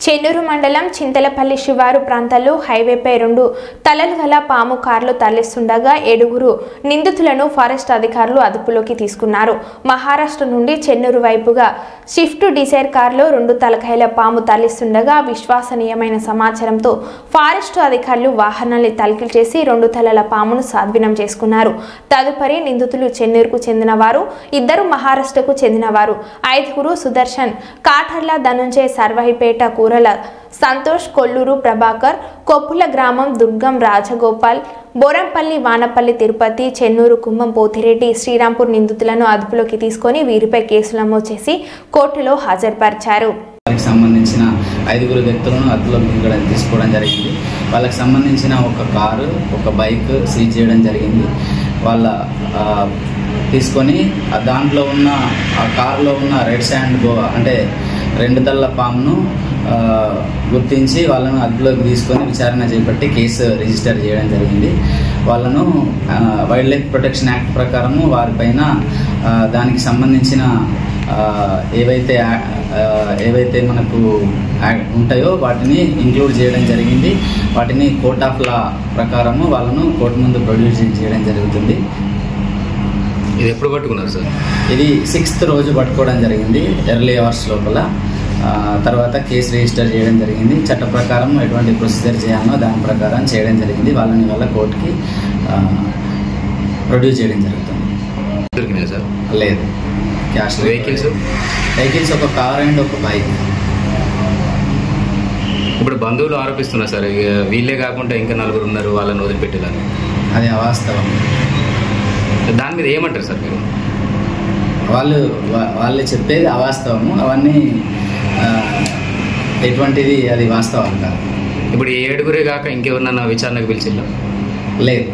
చెన్నూరు మండలం చింతలపల్లి శివారు ప్రాంతాల్లో హైవేపై 2 తలలు గల పాము కార్లు తరలిస్తుండగా 7 నిందితులను ఫారెస్ట్ అధికారులు అదుపులోకి తీసుకున్నారు. మహారాష్ట్ర నుండి చెన్నూరు వైపుగా స్విఫ్ట్ డిజైర్ కార్లో 2 తలకాయల పాము తరలిస్తుండగా విశ్వసనీయమైన సమాచారంతో ఫారెస్ట్ అధికారులు వాహనాన్ని తనిఖీ చేసి 2 తలల పామును స్వాధీనం చేసుకున్నారు. తదుపరి నిందితులు చెన్నూరుకు చెందినవారు, 2 మహారాష్ట్రకు చెందినవారు. 5 సుదర్శన్, కాఠర్ల ధనుంజయ, సర్వాయిపేట కూరల సంతోష్, కొల్లూరు ప్రభాకర్, కొప్పుల గ్రామం దుర్గం రాజగోపాల్, బోరంపల్లి, వానపల్లి తిరుపతి, చెన్నూరు కుంభం పోతిరెడ్డి, శ్రీరాంపూర్ నిందితులను అదుపులోకి తీసుకొని వీరిపై కేసులు నమోదు చేసి కోర్టులో హాజరుపరిచారు. వాళ్ళకి సంబంధించిన 5 వ్యక్తులను అదుపులోకి తీసుకోవడం జరిగింది. వాళ్ళకి సంబంధించిన ఒక కారు, ఒక బైక్ సీజ్ చేయడం జరిగింది. వాళ్ళ తీసుకొని దాంట్లో ఉన్న ఆ కారులో ఉన్న రెడ్ శాండ్ అంటే 2 తలల పామును గుర్తించి వాళ్ళను అదుపులోకి తీసుకొని విచారణ చేపట్టి కేసు రిజిస్టర్ చేయడం జరిగింది. వాళ్ళను వైల్డ్ లైఫ్ ప్రొటెక్షన్ యాక్ట్ ప్రకారము వారిపైన దానికి సంబంధించిన ఏవైతే మనకు ఉంటాయో వాటిని ఇంక్లూడ్ చేయడం జరిగింది. వాటిని కోర్ట్ ఆఫ్ లా ప్రకారము వాళ్ళను కోర్టు ముందు ప్రొడ్యూస్ చేయడం జరుగుతుంది. ఇది ఎప్పుడు పట్టుకున్నారు సార్? ఇది 6th రోజు పట్టుకోవడం జరిగింది, ఎర్లీ అవర్స్ లోపల. తర్వాత కేసు రిజిస్టర్ చేయడం జరిగింది. చట్ట ప్రకారం ఎటువంటి ప్రొసీజర్ చేయాలో దాని ప్రకారం చేయడం జరిగింది. వాళ్ళని వాళ్ళ కోర్టుకి ప్రొడ్యూస్ చేయడం జరుగుతుంది. దొరికినాయి సార్? లేదు. క్యాష్ వెహికల్స్ ఒక కార్ అండ్ ఒక బైక్. ఇప్పుడు బంధువులు ఆరోపిస్తున్నారు సార్, వీళ్ళే కాకుండా ఇంకా 4 ఉన్నారు, వాళ్ళని వదిలిపెట్టేదాన్ని. అది అవాస్తవం. దాని మీద ఏమంటారు సార్ మీరు? వాళ్ళు చెప్పేది అవాస్తవము. అవన్నీ ఎటువంటిది అది వాస్తవం కాదు. ఇప్పుడు 7 కాక ఇంకెవరినన్నా విచారణకు పిలిచిందా? లేదు.